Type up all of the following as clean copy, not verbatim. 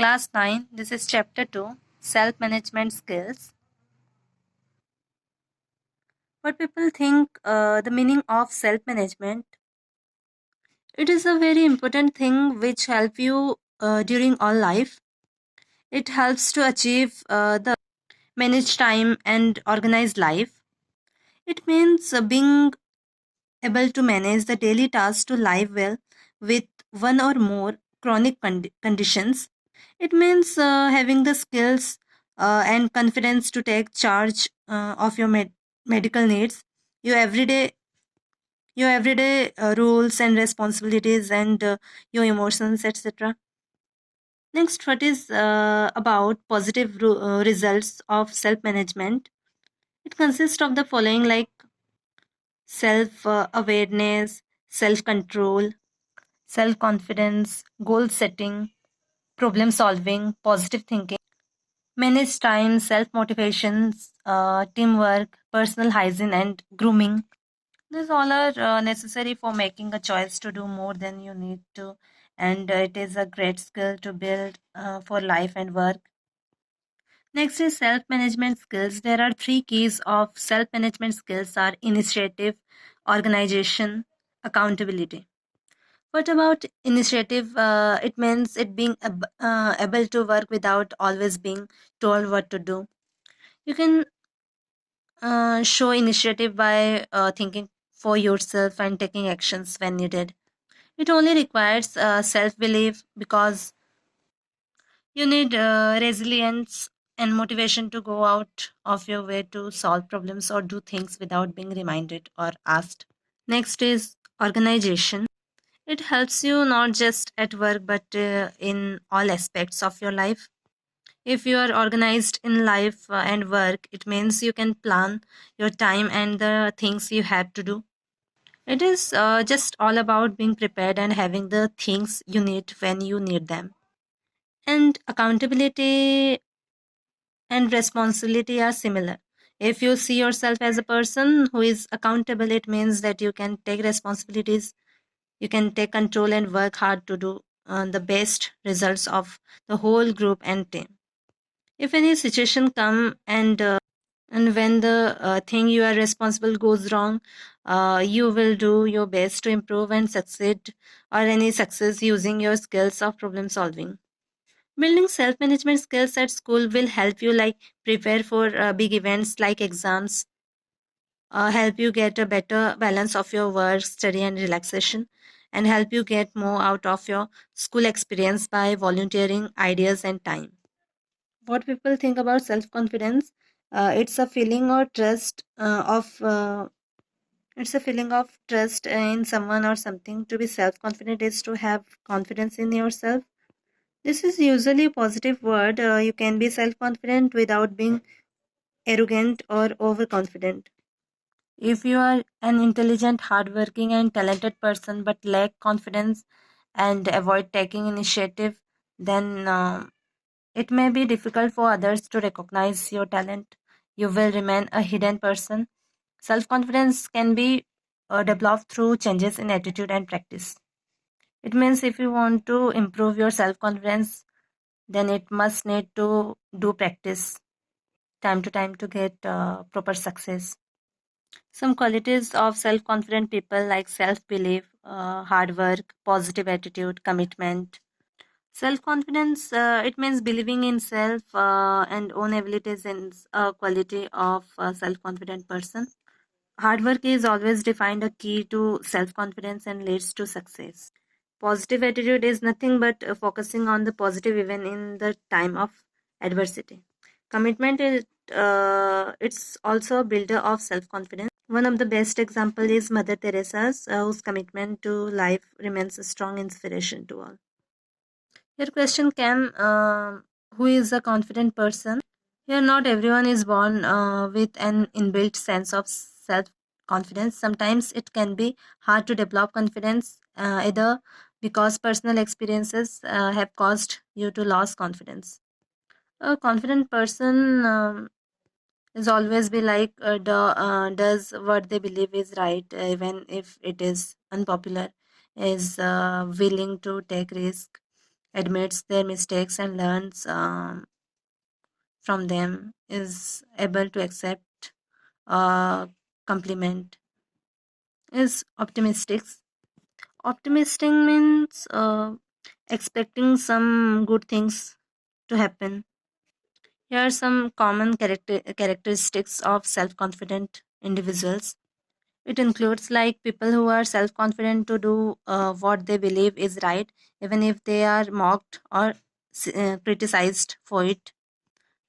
Class 9, this is Chapter 2, Self-Management Skills. What people think the meaning of self-management? It is a very important thing which help you during all life. It helps to achieve the manage time and organize life. It means being able to manage the daily tasks to live well with one or more chronic conditions. It means having the skills and confidence to take charge of your medical needs, your everyday rules and responsibilities, and your emotions, etc. Next, what is about positive results of self management? It consists of the following, like self awareness, self control, self confidence, goal setting, problem solving, positive thinking, manage time, self motivation, teamwork, personal hygiene, and grooming. These all are necessary for making a choice to do more than you need to, and it is a great skill to build for life and work. Next is self management skills. There are three keys of self management skills: are initiative, organization, accountability. What about initiative? It means it being able to work without always being told what to do. You can show initiative by thinking for yourself and taking actions when needed. It only requires self belief because you need resilience and motivation to go out of your way to solve problems or do things without being reminded or asked. Next is organization. It helps you not just at work but in all aspects of your life. If you are organized in life and work, it means you can plan your time and the things you have to do. It is just all about being prepared and having the things you need when you need them. And accountability and responsibility are similar. If you see yourself as a person who is accountable, it means that you can take responsibilities, you can take control and work hard to do the best results of the whole group and team. If any situation come and when the thing you are responsible goes wrong, you will do your best to improve and succeed or any success using your skills of problem solving. Building self management skills at school will help you like prepare for big events like exams, help you get a better balance of your work, study, and relaxation, and help you get more out of your school experience by volunteering ideas and time. What people think about self confidence? It's a feeling or trust of it's a feeling of trust in someone or something. To be self confident is to have confidence in yourself. This is usually a positive word. You can be self confident without being arrogant or overconfident. If you are an intelligent, hardworking, and talented person but lack confidence and avoid taking initiative, then it may be difficult for others to recognize your talent. You will remain a hidden person. Self confidence can be developed through changes in attitude and practice. It means if you want to improve your self confidence, then it must need to do practice time to time to get proper success. Some qualities of self confident people like self belief, hard work, positive attitude, commitment. Self confidence, it means believing in self and own abilities is a quality of a self confident person. Hard work is always defined a key to self confidence and leads to success. Positive attitude is nothing but focusing on the positive even in the time of adversity. Commitment is it's also a builder of self confidence. One of the best example is Mother Teresa's, whose commitment to life remains a strong inspiration to all. Your question came, who is a confident person? Here, not everyone is born with an inbuilt sense of self confidence. Sometimes it can be hard to develop confidence, either because personal experiences have caused you to lose confidence. A confident person is always be like does what they believe is right, even if it is unpopular. Is willing to take risk, admits their mistakes and learns from them, is able to accept a compliment, is optimistic. Optimistic means expecting some good things to happen. Here are some common characteristics of self-confident individuals. It includes like people who are self-confident to do what they believe is right, even if they are mocked or criticized for it.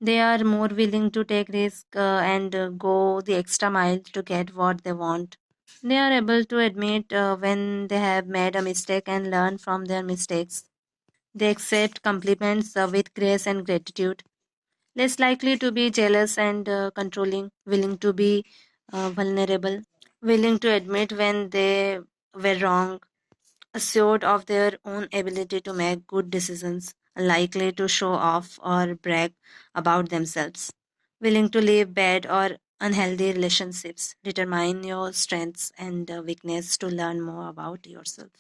They are more willing to take risk and go the extra mile to get what they want. They are able to admit when they have made a mistake and learn from their mistakes. They accept compliments with grace and gratitude. Less likely to be jealous and controlling, willing to be vulnerable, willing to admit when they were wrong, assured of their own ability to make good decisions, likely to show off or brag about themselves, willing to leave bad or unhealthy relationships, determine your strengths and weakness to learn more about yourself.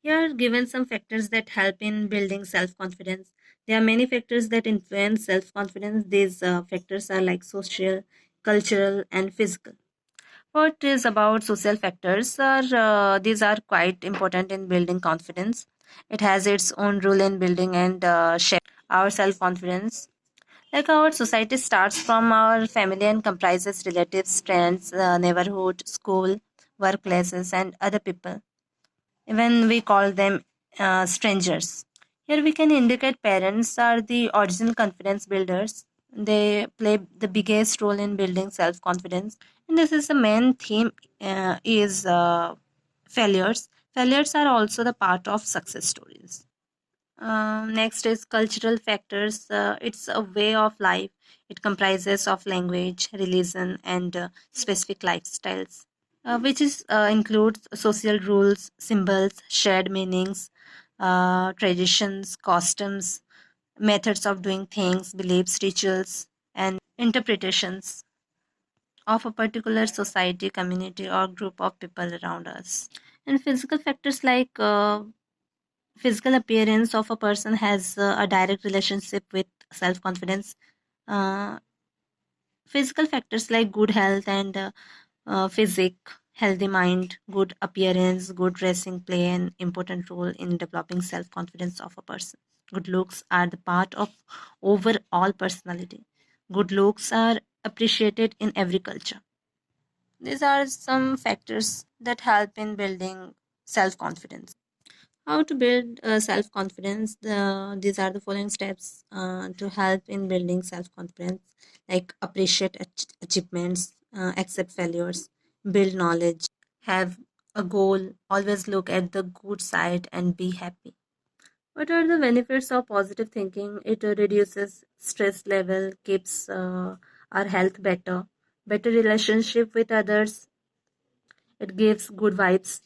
Here are given some factors that help in building self confidence. There are many factors that influence self confidence. These factors are like social, cultural, and physical. What is about social factors are these are quite important in building confidence. It has its own role in building and shape our self confidence. Like our society starts from our family and comprises relatives, friends, neighborhood, school, workplaces, and other people. Even we call them strangers. Here we can indicate parents are the original confidence builders. They play the biggest role in building self confidence, and this is the main theme is failures. Failures are also the part of success stories. Next is cultural factors. It's a way of life. It comprises of language, religion, and specific lifestyles, which is includes social rules, symbols, shared meanings, traditions, customs, methods of doing things, beliefs, rituals, and interpretations of a particular society, community, or group of people around us. And physical factors like physical appearance of a person has a direct relationship with self confidence. Uh, Physical factors like good health and physique, healthy mind, good appearance, good dressing play an important role in developing self confidence of a person. Good looks are the part of overall personality. Good looks are appreciated in every culture. These are some factors that help in building self confidence. How to build self confidence? These are the following steps to help in building self confidence, like appreciate achievements, accept failures, build knowledge, have a goal, always look at the good side, and be happy. What are the benefits of positive thinking? It reduces stress level, keeps our health better, better relationship with others, it gives good vibes.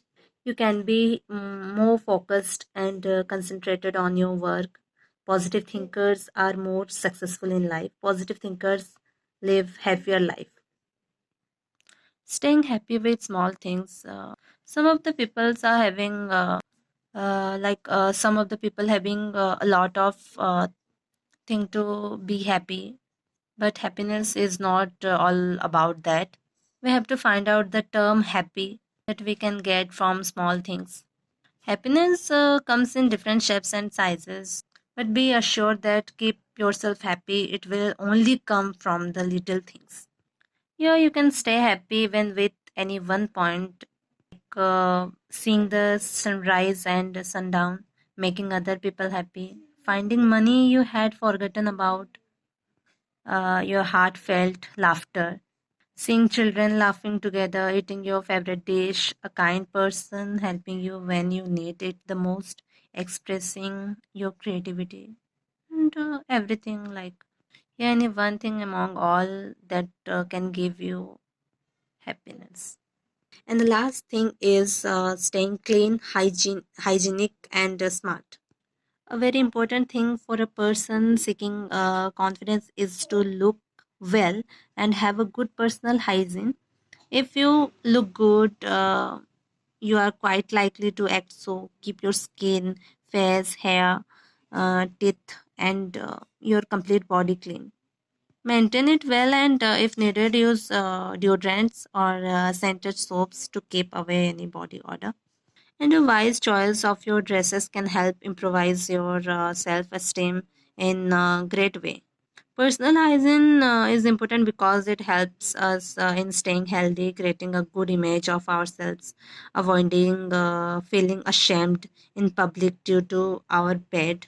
You can be more focused and concentrated on your work. Positive thinkers are more successful in life. Positive thinkers live happier life. Staying happy with small things. Some of the peoples are having some of the people having a lot of thing to be happy, but happiness is not all about that. We have to find out the term happy that we can get from small things. Happiness comes in different shapes and sizes, but be assured that keep yourself happy. It will only come from the little things. Yeah, you can stay happy when with any one point, seeing the sunrise and sundown, making other people happy, finding money you had forgotten about, your heartfelt laughter, seeing children laughing together, eating your favorite dish, a kind person helping you when you need it the most, expressing your creativity, and everything like yeah, any one thing among all that can give you happiness. And the last thing is staying clean, hygienic, and smart. A very important thing for a person seeking confidence is to look well and have a good personal hygiene. If you look good, you are quite likely to act so. Keep your skin, face, hair. teeth, and your complete body clean. Maintain it well, and if needed, use deodorants or scented soaps to keep away any body odor. And a wise choice of your dresses can help improvise your self-esteem in a great way. Personal hygiene is important because it helps us in staying healthy, creating a good image of ourselves, avoiding feeling ashamed in public due to our bad